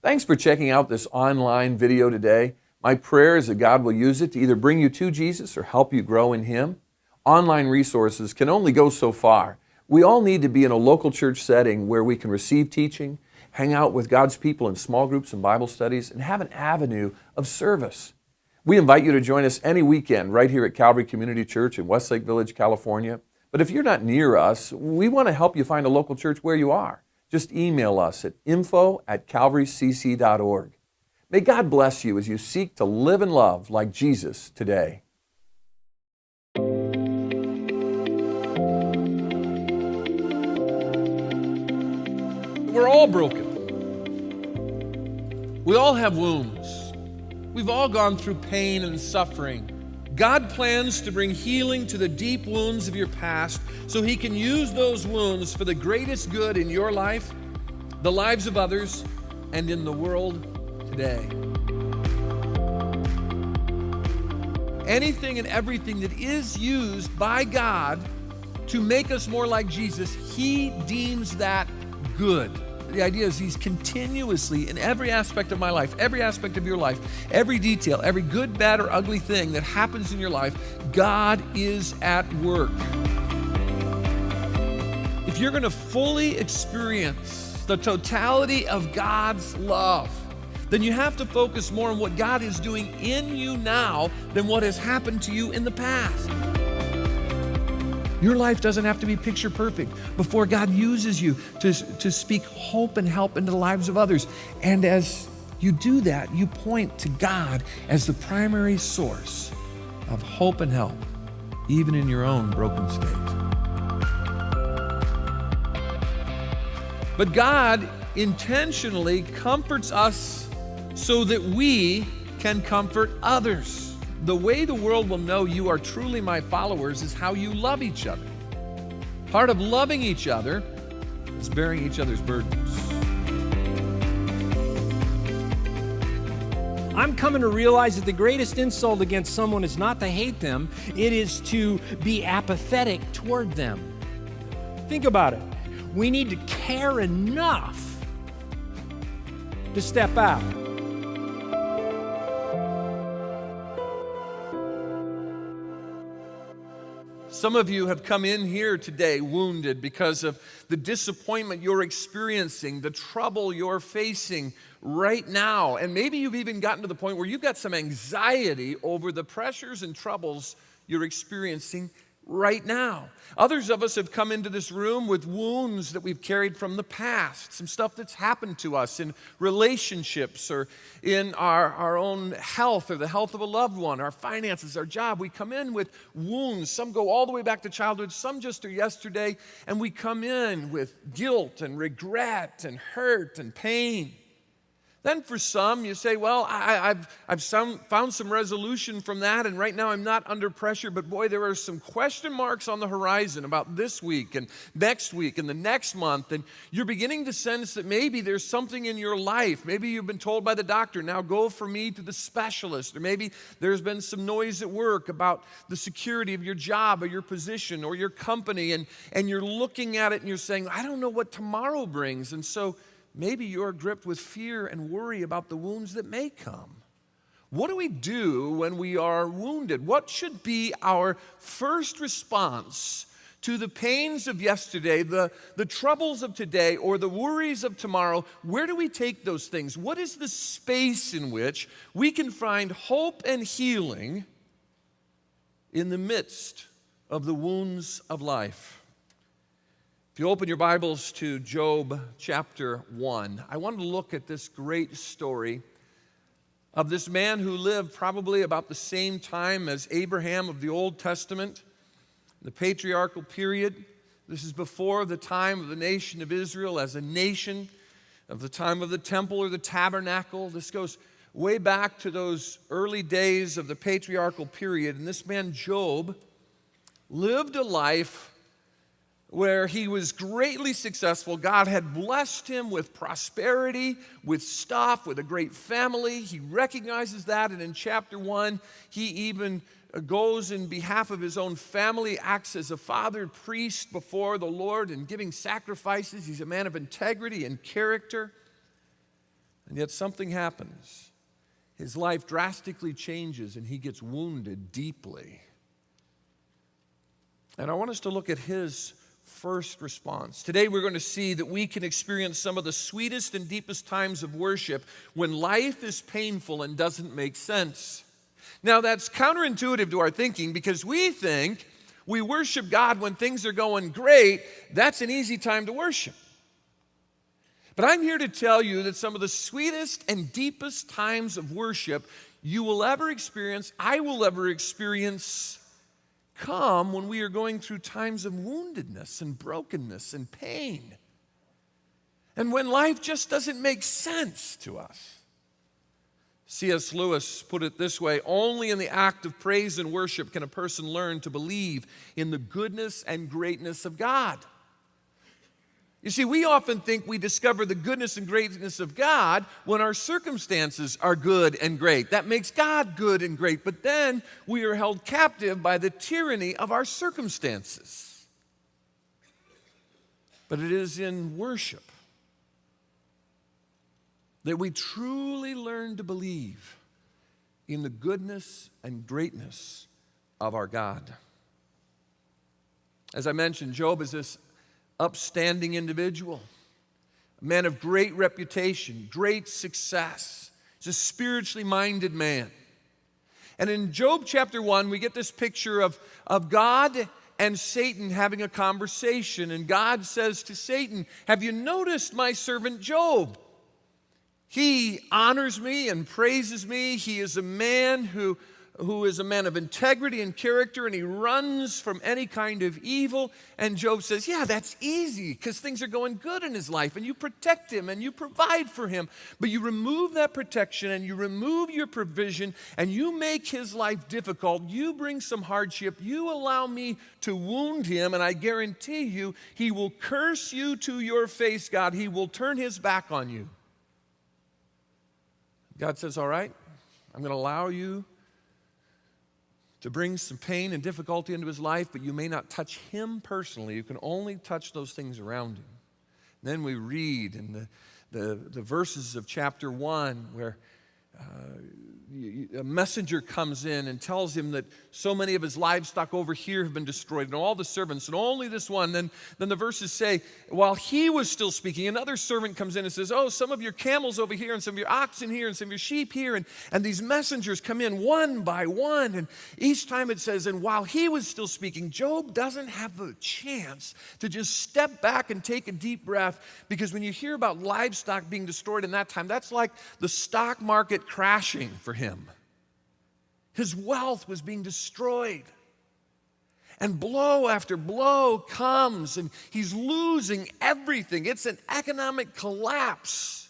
Thanks for checking out this online video today. My prayer is that God will use it to either bring you to Jesus or help you grow in Him. Online resources can only go so far. We all need to be in a local church setting where we can receive teaching, hang out with God's people in small groups and Bible studies, and have an avenue of service. We invite you to join us any weekend right here at Calvary Community Church in Westlake Village, California. But if you're not near us, we want to help you find a local church where you are. Just email us at info@calvarycc.org. May God bless you as you seek to live and love like Jesus today. We're all broken. We all have wounds. We've all gone through pain and suffering. God plans to bring healing to the deep wounds of your past so He can use those wounds for the greatest good in your life, the lives of others, and in the world today. Anything and everything that is used by God to make us more like Jesus, He deems that good. The idea is He's continuously, in every aspect of my life, every aspect of your life, every detail, every good, bad, or ugly thing that happens in your life, God is at work. If you're going to fully experience the totality of God's love, then you have to focus more on what God is doing in you now than what has happened to you in the past. Your life doesn't have to be picture perfect before God uses you to speak hope and help into the lives of others. And as you do that, you point to God as the primary source of hope and help, even in your own broken state. But God intentionally comforts us so that we can comfort others. The way the world will know you are truly my followers is how you love each other. Part of loving each other is bearing each other's burdens. I'm coming to realize that the greatest insult against someone is not to hate them, it is to be apathetic toward them. Think about it. We need to care enough to step out. Some of you have come in here today wounded because of the disappointment you're experiencing, the trouble you're facing right now. And maybe you've even gotten to the point where you've got some anxiety over the pressures and troubles you're experiencing right now. Others of us have come into this room with wounds that we've carried from the past, some stuff that's happened to us in relationships or in our own health or the health of a loved one, our finances, our job. We come in with wounds. Some go all the way back to childhood, some just are yesterday, and we come in with guilt and regret and hurt and pain. Then for some, you say, well, I've found some resolution from that, and right now I'm not under pressure, but boy, there are some question marks on the horizon about this week and the next month, and you're beginning to sense that maybe there's something in your life. Maybe you've been told by the doctor, now go for me to the specialist, or maybe there's been some noise at work about the security of your job or your position or your company, and you're looking at it and you're saying, I don't know what tomorrow brings, and so maybe you're gripped with fear and worry about the wounds that may come. What do we do when we are wounded? What should be our first response to the pains of yesterday, the troubles of today, or the worries of tomorrow? Where do we take those things? What is the space in which we can find hope and healing in the midst of the wounds of life? If you open your Bibles to Job chapter 1, I want to look at this great story of this man who lived probably about the same time as Abraham of the Old Testament, the patriarchal period. This is before the time of the nation of Israel as a nation, of the time of the temple or the tabernacle. This goes way back to those early days of the patriarchal period. And this man, Job, lived a life where he was greatly successful. God had blessed him with prosperity, with stuff, with a great family. He recognizes that, and in chapter 1, he even goes in behalf of his own family, acts as a father priest before the Lord and giving sacrifices. He's a man of integrity and character. And yet something happens. His life drastically changes and he gets wounded deeply. And I want us to look at his first response. Today we're going to see that we can experience some of the sweetest and deepest times of worship when life is painful and doesn't make sense. Now that's counterintuitive to our thinking because we think we worship God when things are going great. That's an easy time to worship. But I'm here to tell you that some of the sweetest and deepest times of worship you will ever experience, I will ever experience, come when we are going through times of woundedness and brokenness and pain. And when life just doesn't make sense to us. C.S. Lewis put it this way: only in the act of praise and worship can a person learn to believe in the goodness and greatness of God. You see, we often think we discover the goodness and greatness of God when our circumstances are good and great. That makes God good and great. But then we are held captive by the tyranny of our circumstances. But it is in worship that we truly learn to believe in the goodness and greatness of our God. As I mentioned, Job is this upstanding individual, a man of great reputation, great success. He's a spiritually minded man. And in Job chapter 1, we get this picture of God and Satan having a conversation. And God says to Satan, "Have you noticed my servant Job? He honors me and praises me. He is a man who is a man of integrity and character, and he runs from any kind of evil." And Job says, yeah, that's easy because things are going good in his life, and you protect him and you provide for him. But you remove that protection and you remove your provision and you make his life difficult. You bring some hardship. You allow me to wound him, and I guarantee you he will curse you to your face, God. He will turn his back on you. God says, all right, I'm going to allow you to bring some pain and difficulty into his life, but you may not touch him personally. You can only touch those things around him. And then we read in the verses of chapter 1 where a messenger comes in and tells him that so many of his livestock over here have been destroyed, and all the servants, and only this one. Then the verses say, while he was still speaking, another servant comes in and says, oh, some of your camels over here, and some of your oxen here, and some of your sheep here. And these messengers come in one by one. And each time it says, and while he was still speaking, Job doesn't have a chance to just step back and take a deep breath, because when you hear about livestock being destroyed in that time, that's like the stock market crashing for him. His wealth was being destroyed. And blow after blow comes, and he's losing everything. It's an economic collapse.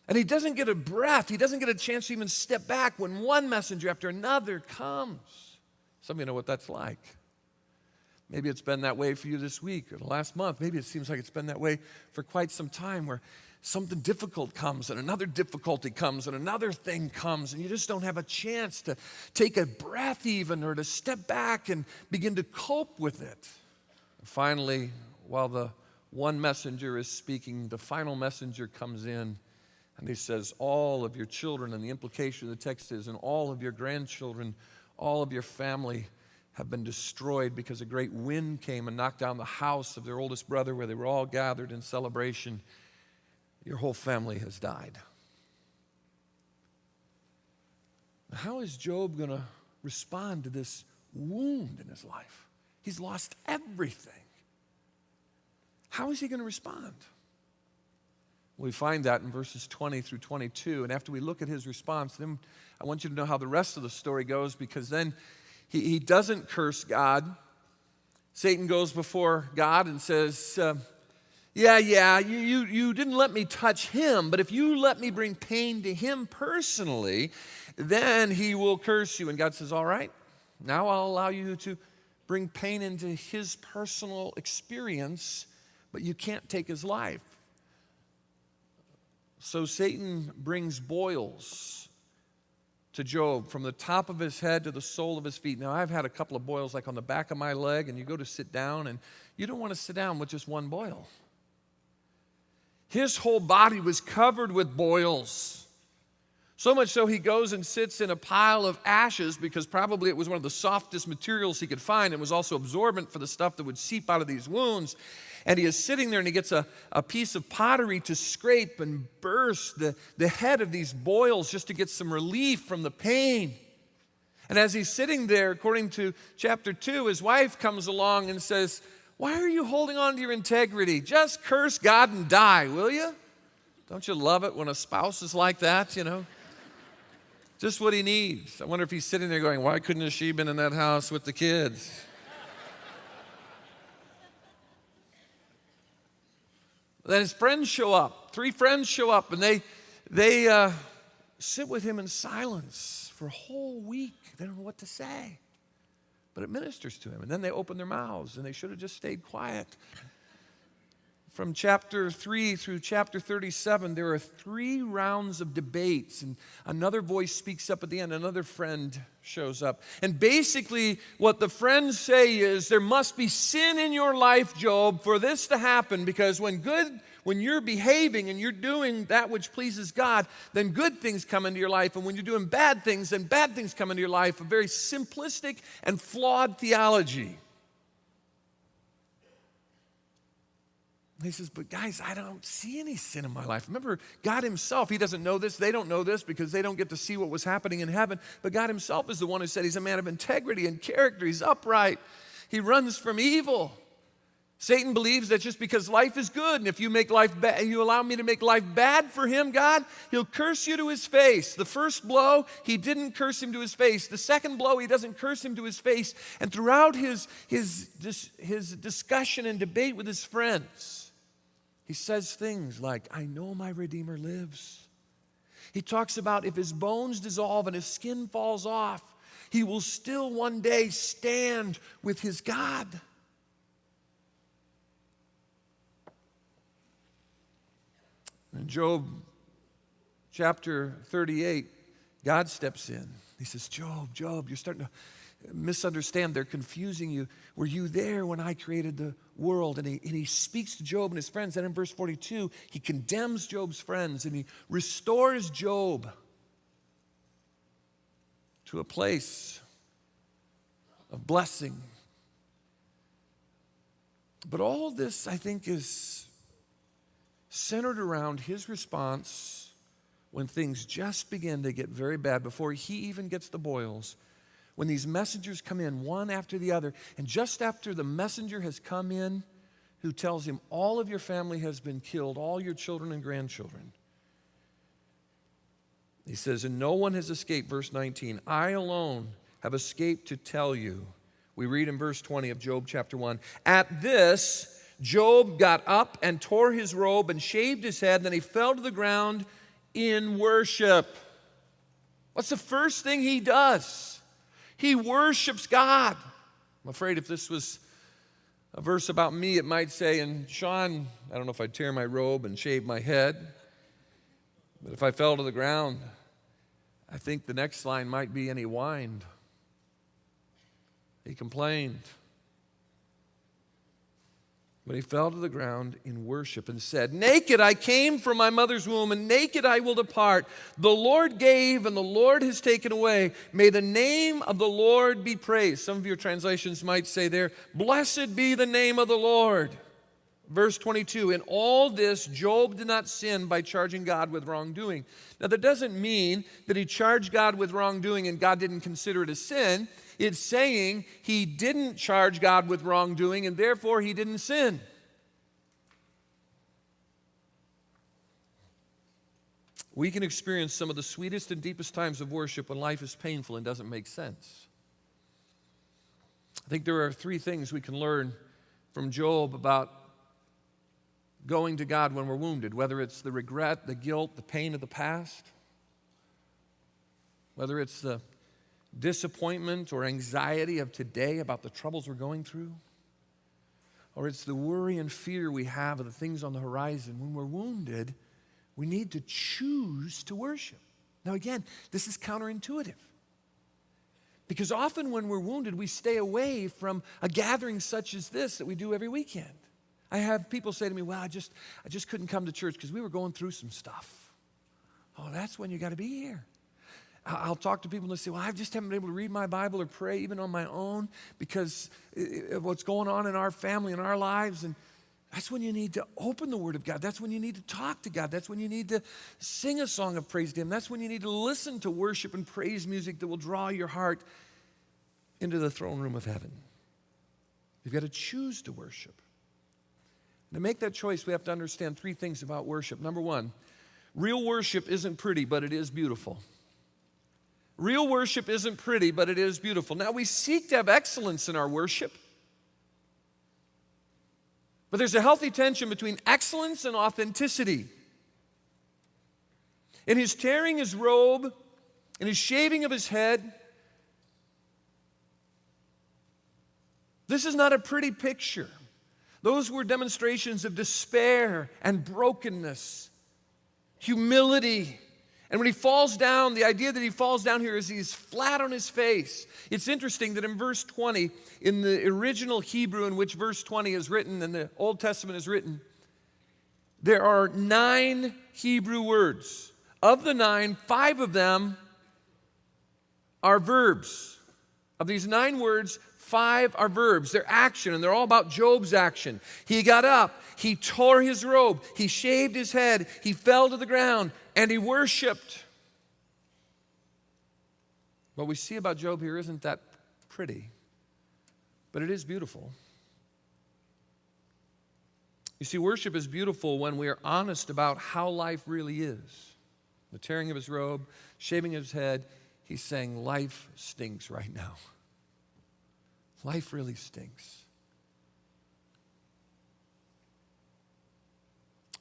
And he doesn't get a breath. He doesn't get a chance to even step back when one messenger after another comes. Some of you know what that's like. Maybe it's been that way for you this week or the last month. Maybe it seems like it's been that way for quite some time, where something difficult comes and another difficulty comes and another thing comes, and you just don't have a chance to take a breath even, or to step back and begin to cope with it. And finally, while the one messenger is speaking, the final messenger comes in and he says, all of your children, and the implication of the text is, and all of your grandchildren, all of your family have been destroyed because a great wind came and knocked down the house of their oldest brother where they were all gathered in celebration. Your whole family has died. How is Job going to respond to this wound in his life? He's lost everything. How is he going to respond? We find that in verses 20 through 22. And after we look at his response, then I want you to know how the rest of the story goes, because then he doesn't curse God. Satan goes before God and says, you didn't let me touch him, but if you let me bring pain to him personally, then he will curse you. And God says, all right, now I'll allow you to bring pain into his personal experience, but you can't take his life. So Satan brings boils to Job from the top of his head to the sole of his feet. Now, I've had a couple of boils like on the back of my leg, and you go to sit down, and you don't want to sit down with just one boil. His whole body was covered with boils. So much so he goes and sits in a pile of ashes because probably it was one of the softest materials he could find and was also absorbent for the stuff that would seep out of these wounds. And he is sitting there and he gets a piece of pottery to scrape and burst the head of these boils just to get some relief from the pain. And as he's sitting there, according to chapter 2, his wife comes along and says, "Why are you holding on to your integrity? Just curse God and die, will you?" Don't you love it when a spouse is like that, Just what he needs. I wonder if he's sitting there going, "Why couldn't she been in that house with the kids?" Then his friends show up. 3 friends show up, and they sit with him in silence for a whole week. They don't know what to say, but it ministers to him. And then they open their mouths, and they should have just stayed quiet. From chapter 3 through chapter 37, there are 3 rounds of debates, and another voice speaks up at the end. Another friend shows up. And basically, what the friends say is, there must be sin in your life, Job, for this to happen, because when you're behaving and you're doing that which pleases God, then good things come into your life. And when you're doing bad things, then bad things come into your life. A very simplistic and flawed theology. He says, "But guys, I don't see any sin in my life." Remember, God himself, he doesn't know this. They don't know this because they don't get to see what was happening in heaven. But God himself is the one who said he's a man of integrity and character. He's upright. He runs from evil. Satan believes that just because life is good, and if you make life bad, you allow me to make life bad for him, God, he'll curse you to his face. The first blow, he didn't curse him to his face. The second blow, he doesn't curse him to his face. And throughout his discussion and debate with his friends, he says things like, "I know my Redeemer lives." He talks about if his bones dissolve and his skin falls off, he will still one day stand with his God. In Job chapter 38, God steps in. He says, Job, you're starting to misunderstand. They're confusing you. Were you there when I created the world?" And he speaks to Job and his friends. And in verse 42, he condemns Job's friends and he restores Job to a place of blessing. But all this, I think, is centered around his response when things just begin to get very bad, before he even gets the boils. When these messengers come in one after the other, and just after the messenger has come in who tells him all of your family has been killed, all your children and grandchildren, he says, "And no one has escaped," verse 19, "I alone have escaped to tell you." We read in verse 20 of Job chapter 1, "At this, Job got up and tore his robe and shaved his head, and then he fell to the ground in worship." What's the first thing he does? He worships God. I'm afraid if this was a verse about me, it might say, "And Sean, I don't know if I'd tear my robe and shave my head, but if I fell to the ground, I think the next line might be, and he whined." He complained. But he fell to the ground in worship and said, "Naked I came from my mother's womb, and naked I will depart. The Lord gave, and the Lord has taken away. May the name of the Lord be praised." Some of your translations might say there, "Blessed be the name of the Lord." Verse 22, "In all this, Job did not sin by charging God with wrongdoing." Now, that doesn't mean that he charged God with wrongdoing and God didn't consider it a sin. It's saying he didn't charge God with wrongdoing and therefore he didn't sin. We can experience some of the sweetest and deepest times of worship when life is painful and doesn't make sense. I think there are 3 things we can learn from Job about going to God when we're wounded, whether it's the regret, the guilt, the pain of the past, whether it's the disappointment or anxiety of today about the troubles we're going through, or it's the worry and fear we have of the things on the horizon. When we're wounded, we need to choose to worship. Now again, this is counterintuitive, because often when we're wounded, we stay away from a gathering such as this that we do every weekend. I have people say to me, well, I just couldn't come to church because we were going through some stuff. Oh, that's when you got to be here. I'll talk to people and they say, well, I just haven't been able to read my Bible or pray even on my own because of what's going on in our family and our lives. And that's when you need to open the Word of God. That's when you need to talk to God. That's when you need to sing a song of praise to Him. That's when you need to listen to worship and praise music that will draw your heart into the throne room of heaven. You've got to choose to worship. And to make that choice, we have to understand three things about worship. Number one, real worship isn't pretty, but it is beautiful. Real worship isn't pretty, but it is beautiful. Now, we seek to have excellence in our worship. But there's a healthy tension between excellence and authenticity. In his tearing his robe, in his shaving of his head, this is not a pretty picture. Those were demonstrations of despair and brokenness, humility. And when he falls down, the idea that he falls down here is he's flat on his face. It's interesting that in verse 20, in the original Hebrew in which verse 20 is written and the Old Testament is written, there are 9 Hebrew words. Of the 9, 5 of them are verbs. Of these 9 words, 5 are verbs. They're action, and they're all about Job's action. He got up, he tore his robe, he shaved his head, he fell to the ground, and he worshiped. What we see about Job here isn't that pretty, but it is beautiful. You see, worship is beautiful when we are honest about how life really is. The tearing of his robe, shaving his head, he's saying, life stinks right now. Life really stinks.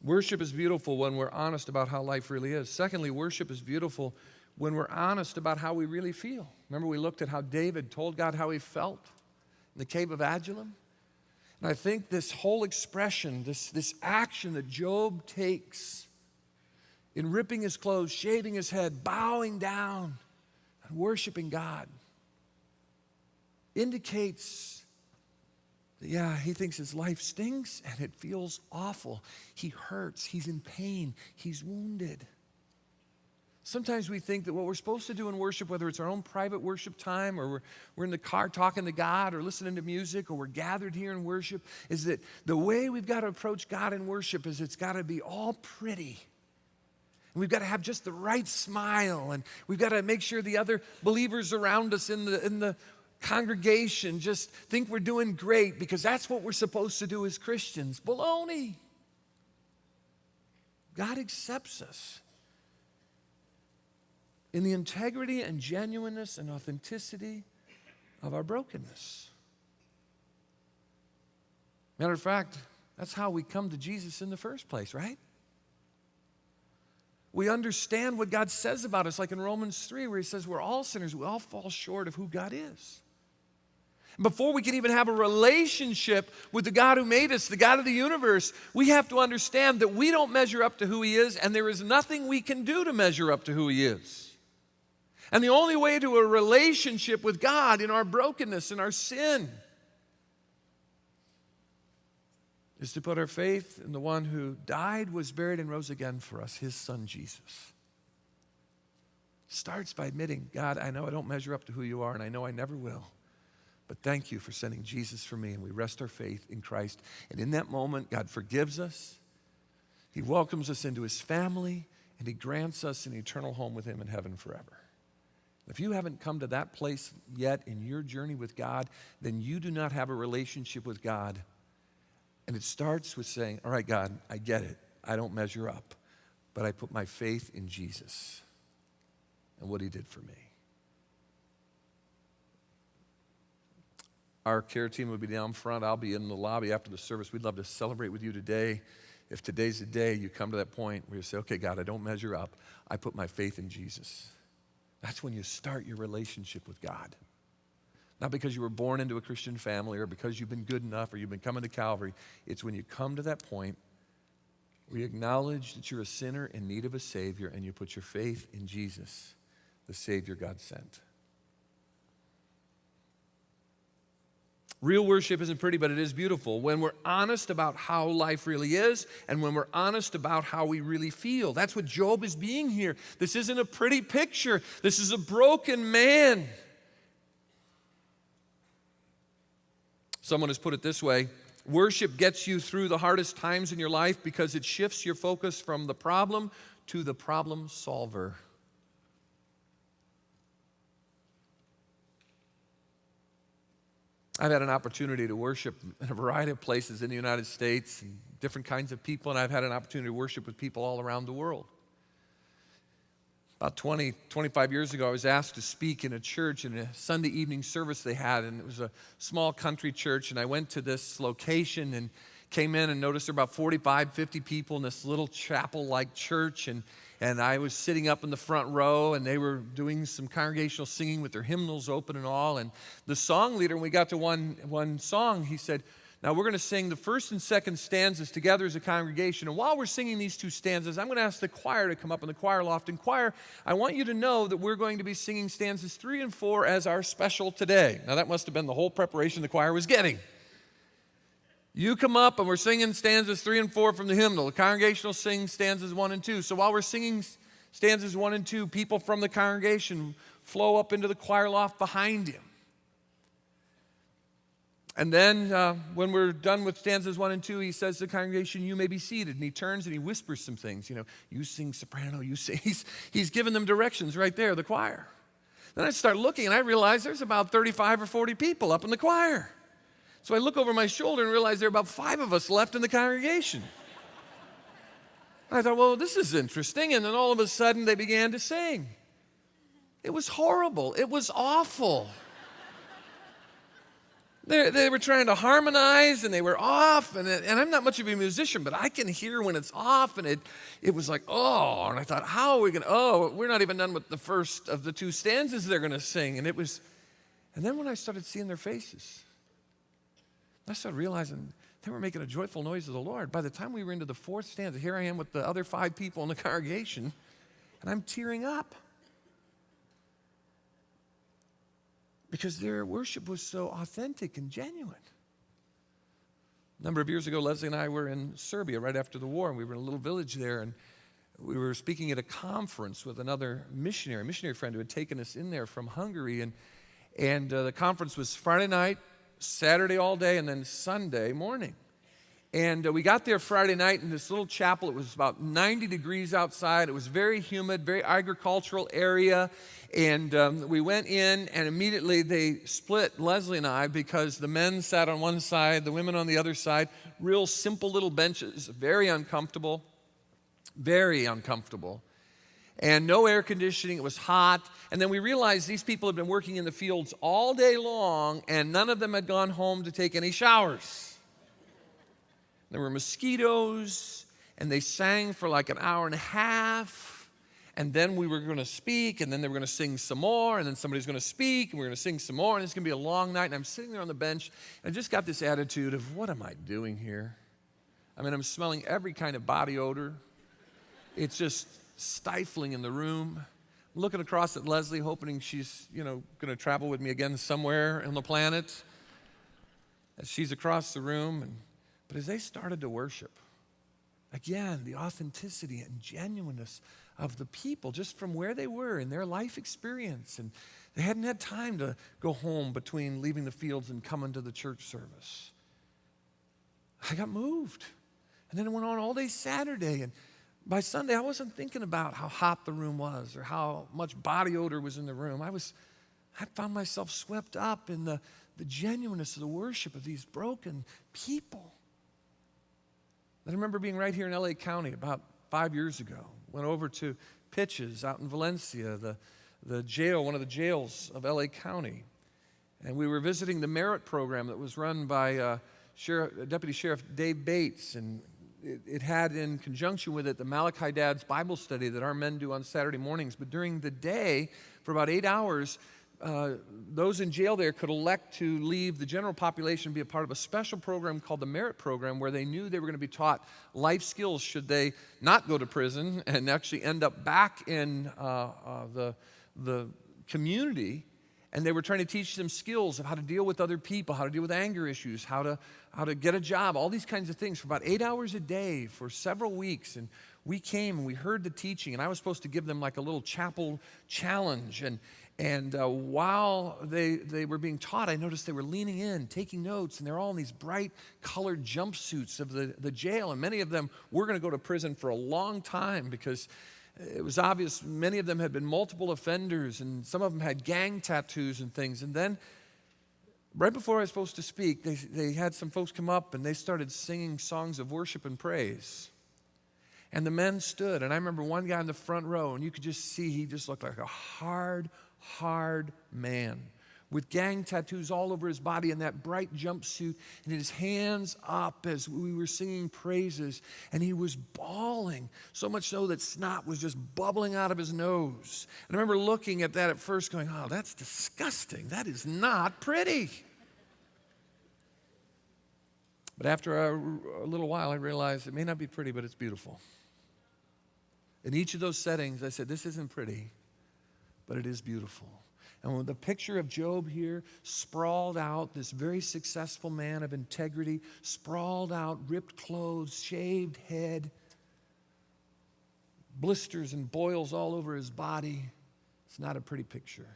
Worship is beautiful when we're honest about how life really is. Secondly, worship is beautiful when we're honest about how we really feel. Remember, we looked at how David told God how he felt in the cave of Adullam? And I think this whole expression, this action that Job takes in ripping his clothes, shaving his head, bowing down, and worshiping God, indicates that, yeah, he thinks his life stinks and it feels awful. He hurts, he's in pain, he's wounded. Sometimes we think that what we're supposed to do in worship, whether it's our own private worship time or we're in the car talking to God or listening to music or we're gathered here in worship, is that the way we've got to approach God in worship is it's got to be all pretty. And we've got to have just the right smile, and we've got to make sure the other believers around us in the congregation just think we're doing great because that's what we're supposed to do as Christians. Baloney. God accepts us in the integrity and genuineness and authenticity of our brokenness. Matter of fact, that's how we come to Jesus in the first place, right? We understand what God says about us, like in Romans 3, where he says we're all sinners, we all fall short of who God is. Before we can even have a relationship with the God who made us, the God of the universe, we have to understand that we don't measure up to who he is, and there is nothing we can do to measure up to who he is. And the only way to a relationship with God in our brokenness and our sin is to put our faith in the one who died, was buried, and rose again for us, his son Jesus. Starts by admitting, God, I know I don't measure up to who you are, and I know I never will. But thank you for sending Jesus for me, and we rest our faith in Christ. And in that moment, God forgives us. He welcomes us into his family, and he grants us an eternal home with him in heaven forever. If you haven't come to that place yet in your journey with God, then you do not have a relationship with God. And it starts with saying, all right, God, I get it. I don't measure up, but I put my faith in Jesus and what he did for me. Our care team will be down front. I'll be in the lobby after the service. We'd love to celebrate with you today. If today's the day you come to that point where you say, okay, God, I don't measure up. I put my faith in Jesus. That's when you start your relationship with God. Not because you were born into a Christian family or because you've been good enough or you've been coming to Calvary. It's when you come to that point where you acknowledge that you're a sinner in need of a Savior and you put your faith in Jesus, the Savior God sent. Real worship isn't pretty, but it is beautiful. When we're honest about how life really is and when we're honest about how we really feel. That's what Job is being here. This isn't a pretty picture. This is a broken man. Someone has put it this way: worship gets you through the hardest times in your life because it shifts your focus from the problem to the problem solver. I've had an opportunity to worship in a variety of places in the United States, and different kinds of people, and I've had an opportunity to worship with people all around the world. About 25 years ago, I was asked to speak in a church in a Sunday evening service they had, and it was a small country church, and I went to this location and came in and noticed there were about 45, 50 people in this little chapel-like church, and I was sitting up in the front row, and they were doing some congregational singing with their hymnals open and all, and the song leader, when we got to one song, he said, now we're going to sing the first and second stanzas together as a congregation, and while we're singing these two stanzas, I'm going to ask the choir to come up in the choir loft, and choir, I want you to know that we're going to be singing stanzas 3 and 4 as our special today. Now that must have been the whole preparation the choir was getting. You come up and we're singing stanzas 3 and 4 from the hymnal. The congregation will sing stanzas 1 and 2. So while we're singing stanzas 1 and 2, people from the congregation flow up into the choir loft behind him. And then when we're done with stanzas 1 and 2, he says to the congregation, you may be seated. And he turns and he whispers some things. You know, you sing soprano, you sing. He's giving them directions right there, the choir. Then I start looking and I realize there's about 35 or 40 people up in the choir. So I look over my shoulder and realize there are about 5 of us left in the congregation. I thought, well, this is interesting. And then all of a sudden they began to sing. It was horrible. It was awful. They were trying to harmonize and they were off. And I'm not much of a musician, but I can hear when it's off. And it was like, oh. And I thought, how are we going to, we're not even done with the first of the 2 stanzas they're going to sing. And then when I started seeing their faces, I started realizing they were making a joyful noise to the Lord. By the time we were into the 4th stanza, here I am with the other 5 people in the congregation, and I'm tearing up. Because their worship was so authentic and genuine. A number of years ago, Leslie and I were in Serbia right after the war, and we were in a little village there, and we were speaking at a conference with another missionary friend who had taken us in there from Hungary, and the conference was Friday night, Saturday all day, and then Sunday morning. And we got there Friday night in this little chapel. It was about 90 degrees outside. It was very humid, very agricultural area. And we went in, and immediately they split Leslie and I because the men sat on one side, the women on the other side. Real simple little benches, very uncomfortable. Very uncomfortable. And no air conditioning, it was hot. And then we realized these people had been working in the fields all day long, and none of them had gone home to take any showers. There were mosquitoes, and they sang for like an hour and a half, and then we were going to speak, and then they were going to sing some more, and then somebody's going to speak, and we're going to sing some more, and it's going to be a long night, and I'm sitting there on the bench, and I just got this attitude of, what am I doing here? I mean, I'm smelling every kind of body odor. It's just stifling in the room. I'm looking across at Leslie, hoping she's, going to travel with me again somewhere on the planet. As she's across the room. But as they started to worship, again, the authenticity and genuineness of the people, just from where they were in their life experience. And they hadn't had time to go home between leaving the fields and coming to the church service. I got moved. And then it went on all day Saturday. And by Sunday, I wasn't thinking about how hot the room was or how much body odor was in the room. I found myself swept up in the genuineness of the worship of these broken people. I remember being right here in LA County about 5 years ago. Went over to Pitches out in Valencia, the jail, one of the jails of LA County. And we were visiting the Merit program that was run by Deputy Sheriff Dave Bates, and it had in conjunction with it the Malachi Dad's Bible study that our men do on Saturday mornings. But during the day, for about 8 hours, those in jail there could elect to leave the general population and be a part of a special program called the Merit Program, where they knew they were going to be taught life skills should they not go to prison and actually end up back in the community. And they were trying to teach them skills of how to deal with other people, how to deal with anger issues, how to get a job, all these kinds of things for about 8 hours a day for several weeks. And we came and we heard the teaching, and I was supposed to give them like a little chapel challenge. And while they were being taught, I noticed they were leaning in, taking notes, and they're all in these bright colored jumpsuits of the jail. And many of them were going to go to prison for a long time because it was obvious many of them had been multiple offenders, and some of them had gang tattoos and things. And then right before I was supposed to speak, they had some folks come up, and they started singing songs of worship and praise. And the men stood, and I remember one guy in the front row, and you could just see he just looked like a hard man with gang tattoos all over his body and that bright jumpsuit, and his hands up as we were singing praises, and he was bawling, so much so that snot was just bubbling out of his nose. And I remember looking at that at first going, oh, that's disgusting. That is not pretty. But after a little while, I realized it may not be pretty, but it's beautiful. In each of those settings, I said, this isn't pretty, but it is beautiful. And with the picture of Job here, sprawled out, this very successful man of integrity, sprawled out, ripped clothes, shaved head, blisters and boils all over his body. It's not a pretty picture,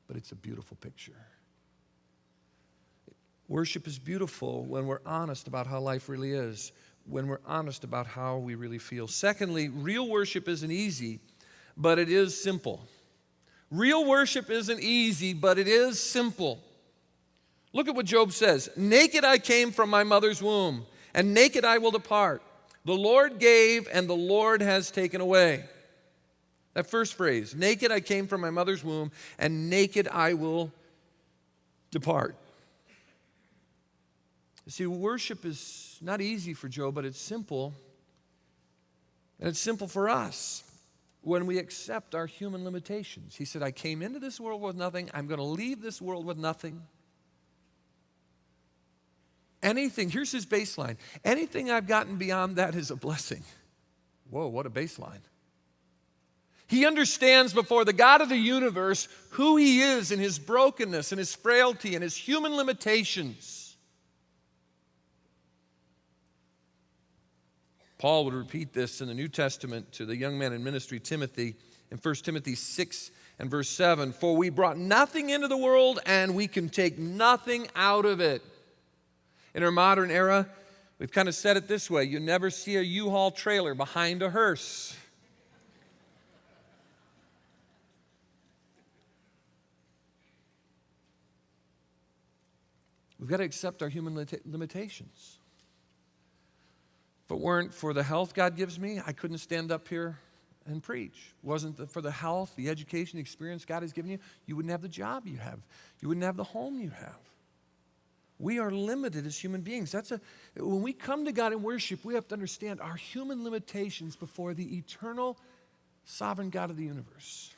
but it's a beautiful picture. Worship is beautiful when we're honest about how life really is, when we're honest about how we really feel. Secondly, real worship isn't easy, but it is simple. Real worship isn't easy, but it is simple. Look at what Job says. Naked I came from my mother's womb, and naked I will depart. The Lord gave, and the Lord has taken away. That first phrase, naked I came from my mother's womb, and naked I will depart. You see, worship is not easy for Job, but it's simple. And it's simple for us when we accept our human limitations. He said, I came into this world with nothing. I'm going to leave this world with nothing. Anything, here's his baseline. Anything I've gotten beyond that is a blessing. Whoa, what a baseline. He understands before the God of the universe who he is in his brokenness and his frailty and his human limitations. Paul would repeat this in the New Testament to the young man in ministry, Timothy, in 1 Timothy 6 and verse 7. For we brought nothing into the world, and we can take nothing out of it. In our modern era, we've kind of said it this way. You never see a U-Haul trailer behind a hearse. We've got to accept our human limitations. If it weren't for the health God gives me, I couldn't stand up here and preach. Wasn't for the health, the education, the experience God has given you, you wouldn't have the job you have. You wouldn't have the home you have. We are limited as human beings. When we come to God in worship, we have to understand our human limitations before the eternal, sovereign God of the universe.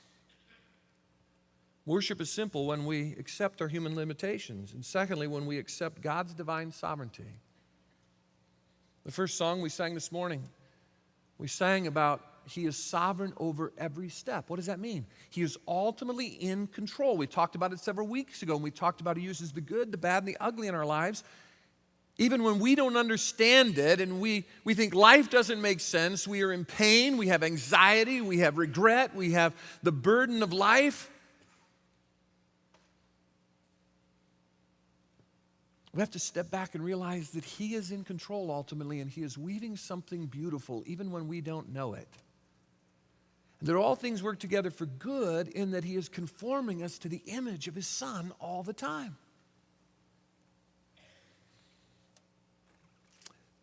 Worship is simple when we accept our human limitations. And secondly, when we accept God's divine sovereignty. The first song we sang this morning, we sang about he is sovereign over every step. What does that mean? He is ultimately in control. We talked about it several weeks ago, and we talked about he uses the good, the bad, and the ugly in our lives. Even when we don't understand it and we think life doesn't make sense, we are in pain, we have anxiety, we have regret, we have the burden of life. We have to step back and realize that he is in control ultimately, and he is weaving something beautiful even when we don't know it. And that all things work together for good in that he is conforming us to the image of his Son all the time.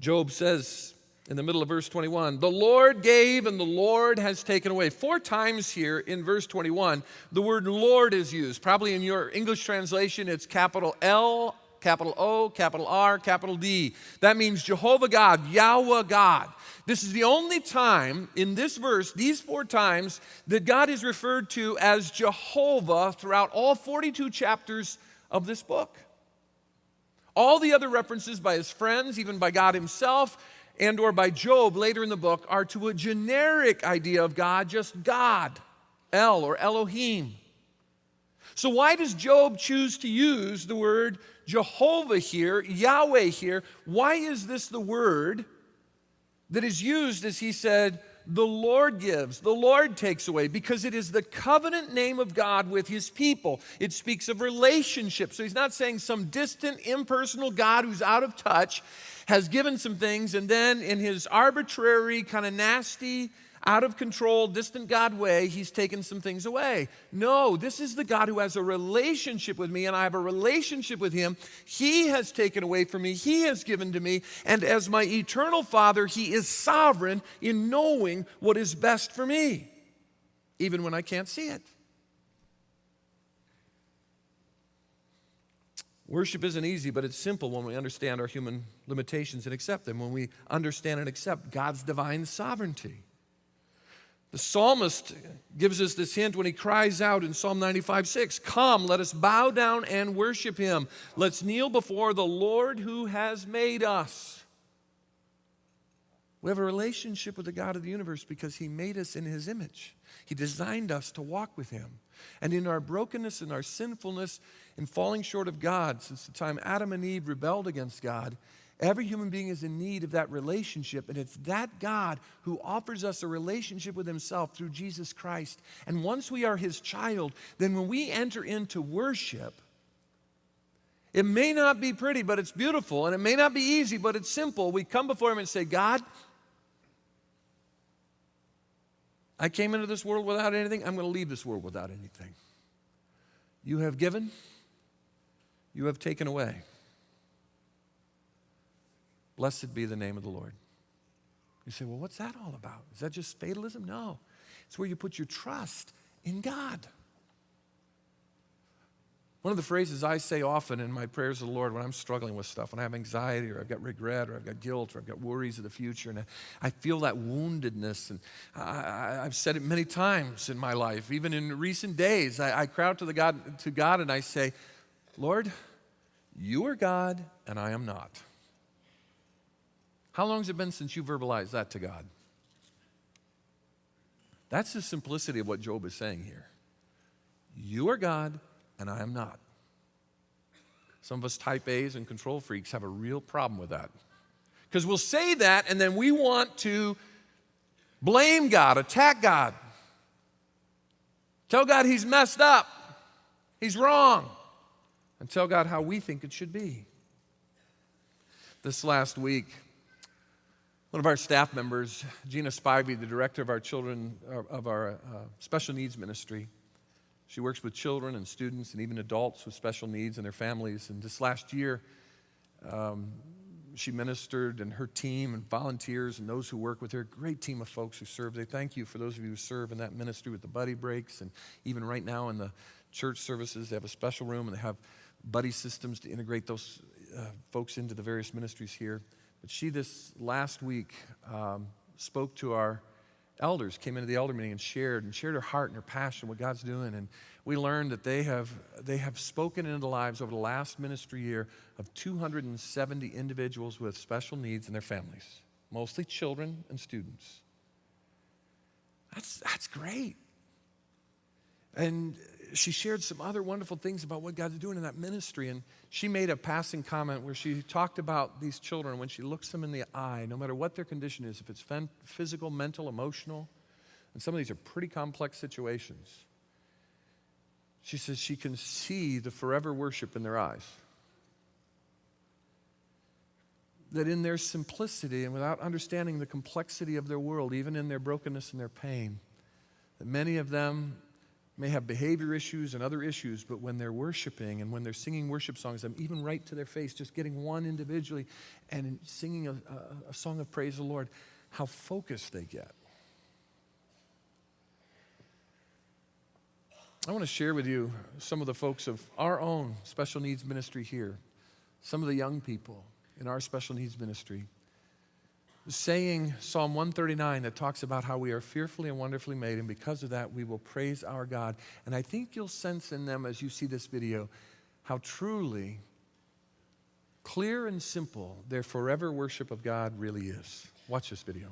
Job says in the middle of verse 21, the Lord gave and the Lord has taken away. 4 times here in verse 21, the word Lord is used. Probably in your English translation, it's capital L, capital O, capital R, capital D. That means Jehovah God, Yahweh God. This is the only time in this verse, these 4 times, that God is referred to as Jehovah throughout all 42 chapters of this book. All the other references by his friends, even by God himself, and or by Job later in the book, are to a generic idea of God, just God, El or Elohim. So why does Job choose to use the word Jehovah here, Yahweh here? Why is this the word that is used as he said, the Lord gives, the Lord takes away? Because it is the covenant name of God with his people. It speaks of relationship. So he's not saying some distant, impersonal God who's out of touch has given some things, and then in his arbitrary, kind of nasty, out of control, distant God way, he's taken some things away. No, this is the God who has a relationship with me, and I have a relationship with him. He has taken away from me. He has given to me. And as my eternal Father, he is sovereign in knowing what is best for me, even when I can't see it. Worship isn't easy, but it's simple when we understand our human limitations and accept them, when we understand and accept God's divine sovereignty. The psalmist gives us this hint when he cries out in Psalm 95:6, "Come, let us bow down and worship him. Let's kneel before the Lord who has made us." We have a relationship with the God of the universe because he made us in his image. He designed us to walk with him. And in our brokenness and our sinfulness and falling short of God, since the time Adam and Eve rebelled against God, every human being is in need of that relationship, and it's that God who offers us a relationship with himself through Jesus Christ. And once we are his child, then when we enter into worship, it may not be pretty, but it's beautiful, and it may not be easy, but it's simple. We come before him and say, God, I came into this world without anything. I'm going to leave this world without anything. You have given, you have taken away. Blessed be the name of the Lord. You say, well, what's that all about? Is that just fatalism? No. It's where you put your trust in God. One of the phrases I say often in my prayers to the Lord when I'm struggling with stuff, when I have anxiety or I've got regret or I've got guilt or I've got worries of the future, and I feel that woundedness, and I've said it many times in my life, even in recent days, I cry out to God and I say, Lord, you are God and I am not. How long has it been since you verbalized that to God? That's the simplicity of what Job is saying here. You are God and I am not. Some of us type A's and control freaks have a real problem with that. Because we'll say that and then we want to blame God, attack God. Tell God he's messed up, he's wrong, and tell God how we think it should be. This last week, one of our staff members, Gina Spivey, the director of our special needs ministry, she works with children and students and even adults with special needs and their families. And this last year, she ministered, and her team and volunteers and those who work with her, great team of folks who serve. They thank you for those of you who serve in that ministry with the buddy breaks. And even right now in the church services, they have a special room and they have buddy systems to integrate those folks into the various ministries here. But she this last week spoke to our elders, came into the elder meeting and shared her heart and her passion, what God's doing. And we learned that they have spoken into the lives over the last ministry year of 270 individuals with special needs and their families, mostly children and students. That's great. And she shared some other wonderful things about what God's doing in that ministry. And she made a passing comment where she talked about these children when she looks them in the eye, no matter what their condition is, if it's physical, mental, emotional, and some of these are pretty complex situations. She says she can see the forever worship in their eyes. That in their simplicity and without understanding the complexity of their world, even in their brokenness and their pain, that many of them may have behavior issues and other issues, but when they're worshiping and when they're singing worship songs, I'm even right to their face, just getting one individually and singing a song of praise to the Lord, how focused they get. I want to share with you some of the folks of our own special needs ministry here, some of the young people in our special needs ministry, saying Psalm 139 that talks about how we are fearfully and wonderfully made, and because of that, we will praise our God. And I think you'll sense in them as you see this video how truly clear and simple their forever worship of God really is. Watch this video.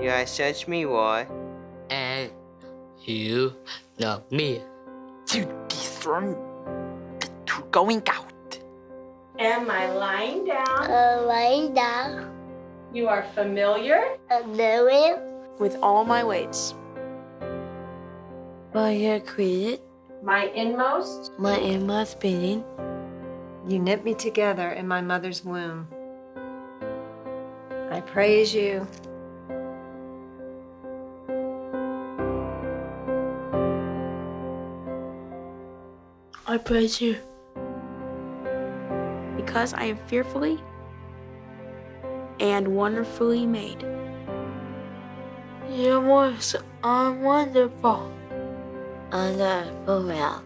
You are such me, Lord. And you know me. To be thrown to going out. Am I lying down? Lying down. You are familiar Familiar. With all my ways. By your created. my inmost. My inmost being. You knit me together in my mother's womb. I praise you. I praise you. Because I am fearfully and wonderfully made. Your works are wonderful. Wonderful.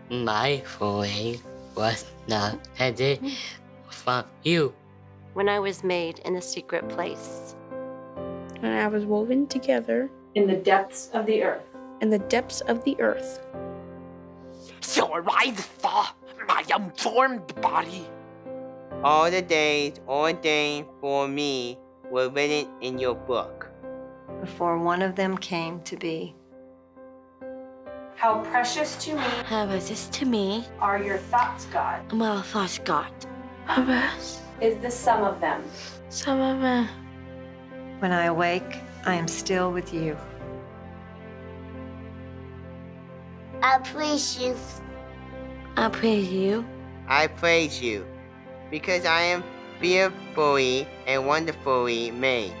My way was not headed from you. When I was made in a secret place. And I was woven together In the depths of the earth. in the depths of the earth. Your eyes saw my unformed body. All the days ordained for me were written in your book. Before one of them came to be. How precious to me How is this to me? are your thoughts, God. My thoughts, God. Purpose. Is the sum of them. Some of them. When I awake, I am still with you. I praise you. I praise you. I praise you, because I am fearfully and wonderfully made.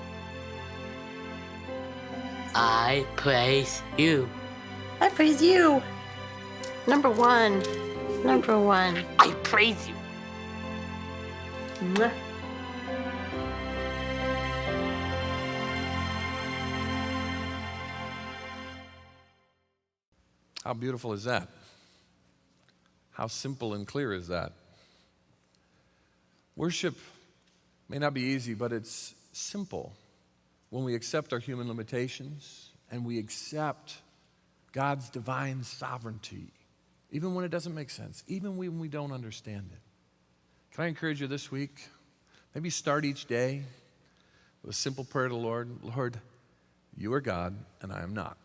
I praise you. I praise you. Number one. Number one. I praise you. Mwah. How beautiful is that? How simple and clear is that? Worship may not be easy, but it's simple when we accept our human limitations and we accept God's divine sovereignty, even when it doesn't make sense, even when we don't understand it. Can I encourage you this week? Maybe start each day with a simple prayer to the Lord. Lord, you are God and I am not.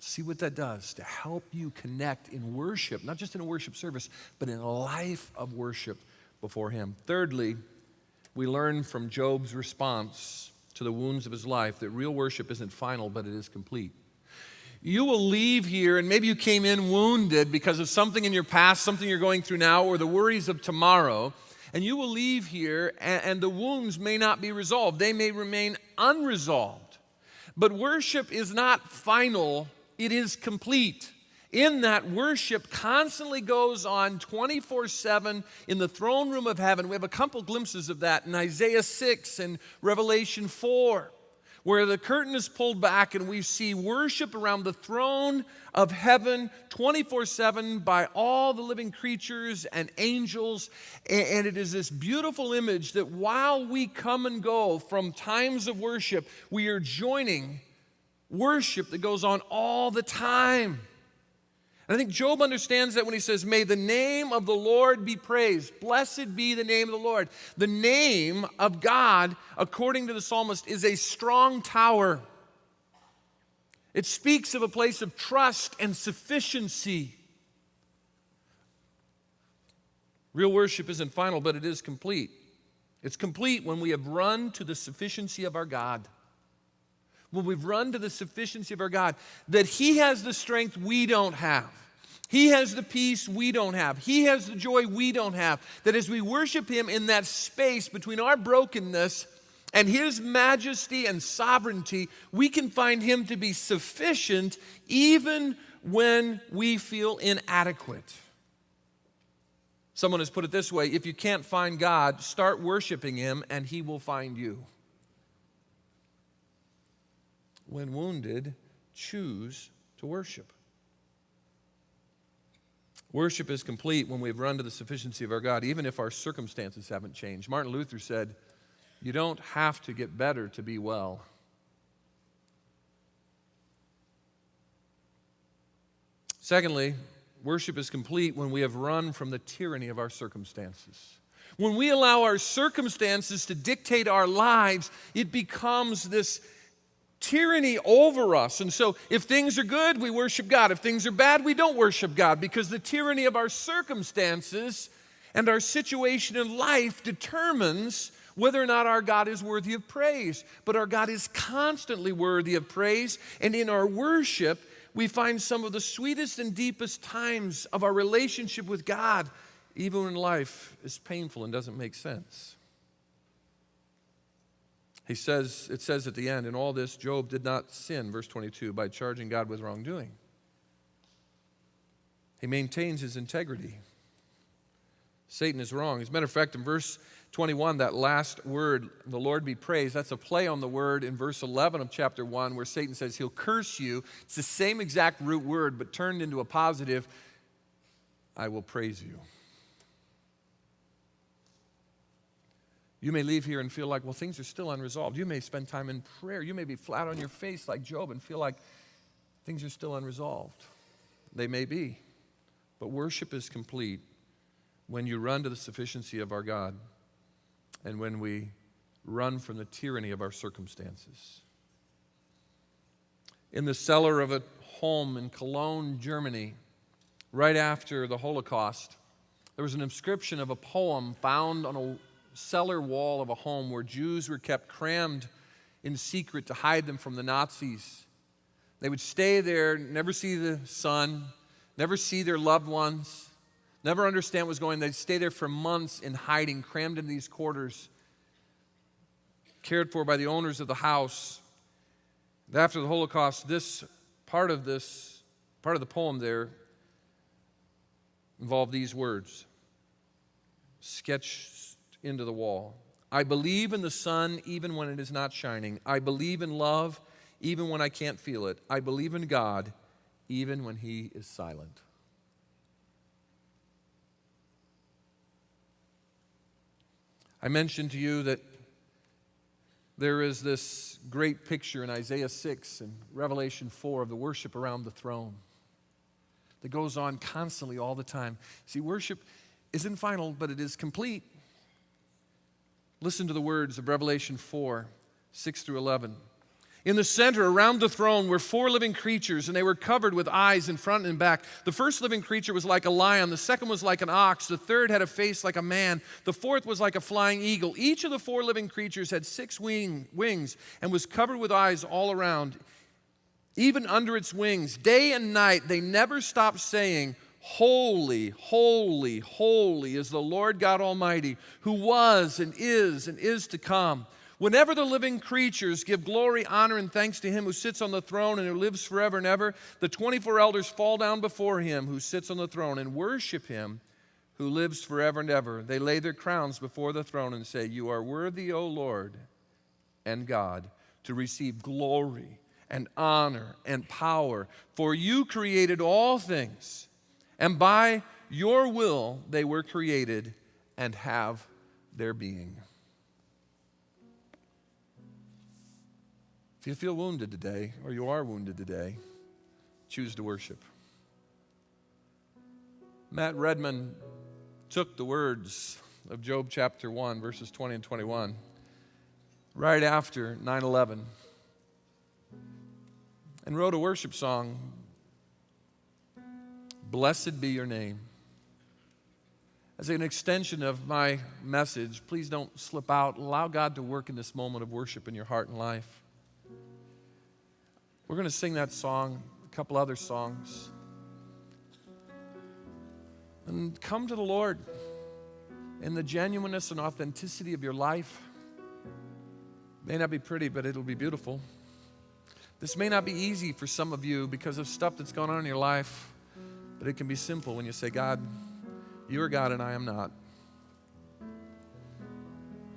See what that does to help you connect in worship, not just in a worship service, but in a life of worship before Him. Thirdly, we learn from Job's response to the wounds of his life that real worship isn't final, but it is complete. You will leave here, and maybe you came in wounded because of something in your past, something you're going through now, or the worries of tomorrow, and you will leave here, and the wounds may not be resolved. They may remain unresolved. But worship is not final, it is complete. In that, worship constantly goes on 24/7 in the throne room of heaven. We have a couple glimpses of that in Isaiah 6 and Revelation 4, where the curtain is pulled back and we see worship around the throne of heaven 24/7 by all the living creatures and angels. And it is this beautiful image that while we come and go from times of worship, we are joining worship that goes on all the time. And I think Job understands that when he says, may the name of the Lord be praised. Blessed be the name of the Lord. The name of God, according to the psalmist, is a strong tower. It speaks of a place of trust and sufficiency. Real worship isn't final, but it is complete. It's complete when we have run to the sufficiency of our God. When we've run to the sufficiency of our God, that He has the strength we don't have. He has the peace we don't have. He has the joy we don't have. That as we worship Him in that space between our brokenness and His majesty and sovereignty, we can find Him to be sufficient even when we feel inadequate. Someone has put it this way: if you can't find God, start worshiping Him and He will find you. When wounded, choose to worship. Worship is complete when we've run to the sufficiency of our God, even if our circumstances haven't changed. Martin Luther said, you don't have to get better to be well. Secondly, worship is complete when we have run from the tyranny of our circumstances. When we allow our circumstances to dictate our lives, it becomes this tyranny over us. And so if things are good, we worship God. If things are bad, we don't worship God, because the tyranny of our circumstances and our situation in life determines whether or not our God is worthy of praise. But our God is constantly worthy of praise, and in our worship, we find some of the sweetest and deepest times of our relationship with God, even when life is painful and doesn't make sense. It says at the end, in all this, Job did not sin, verse 22, by charging God with wrongdoing. He maintains his integrity. Satan is wrong. As a matter of fact, in verse 21, that last word, the Lord be praised, that's a play on the word in verse 11 of chapter 1 where Satan says he'll curse you. It's the same exact root word, but turned into a positive, I will praise you. You may leave here and feel like, well, things are still unresolved. You may spend time in prayer. You may be flat on your face like Job and feel like things are still unresolved. They may be. But worship is complete when you run to the sufficiency of our God and when we run from the tyranny of our circumstances. In the cellar of a home in Cologne, Germany, right after the Holocaust, there was an inscription of a poem found on a cellar wall of a home where Jews were kept crammed in secret to hide them from the Nazis. They would stay there, never see the sun, never see their loved ones, never understand what was going on. They'd stay there for months in hiding, crammed in these quarters, cared for by the owners of the house. And after the Holocaust, this part of the poem there involved these words, sketched into the wall. I believe in the sun even when it is not shining. I believe in love even when I can't feel it. I believe in God even when He is silent. I mentioned to you that there is this great picture in Isaiah 6 and Revelation 4 of the worship around the throne that goes on constantly all the time. See, worship isn't final, but it is complete. Listen to the words of Revelation 4, 6 through 11. In the center, around the throne, were 4 living creatures, and they were covered with eyes in front and back. The first living creature was like a lion. The second was like an ox. The third had a face like a man. The fourth was like a flying eagle. Each of the 4 living creatures had 6 wings and was covered with eyes all around, even under its wings. Day and night, they never stopped saying, Holy, holy, holy is the Lord God Almighty, who was and is to come. Whenever the living creatures give glory, honor, and thanks to Him who sits on the throne and who lives forever and ever, the 24 elders fall down before Him who sits on the throne and worship Him who lives forever and ever. They lay their crowns before the throne and say, You are worthy, O Lord and God, to receive glory and honor and power, for You created all things, and by Your will they were created and have their being. If you feel wounded today, or you are wounded today, choose to worship. Matt Redman took the words of Job chapter 1, verses 20 and 21, right after 9/11, and wrote a worship song, Blessed be Your name. As an extension of my message, please don't slip out. Allow God to work in this moment of worship in your heart and life. We're going to sing that song, a couple other songs. And come to the Lord in the genuineness and authenticity of your life. It may not be pretty, but it'll be beautiful. This may not be easy for some of you because of stuff that's going on in your life, but it can be simple when you say, God, You are God and I am not.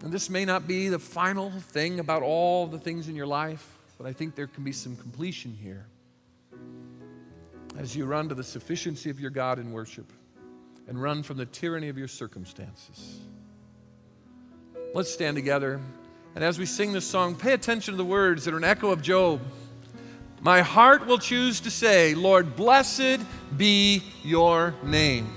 And this may not be the final thing about all the things in your life, but I think there can be some completion here as you run to the sufficiency of your God in worship and run from the tyranny of your circumstances. Let's stand together, and as we sing this song, pay attention to the words that are an echo of Job. My heart will choose to say, Lord, blessed be Your name.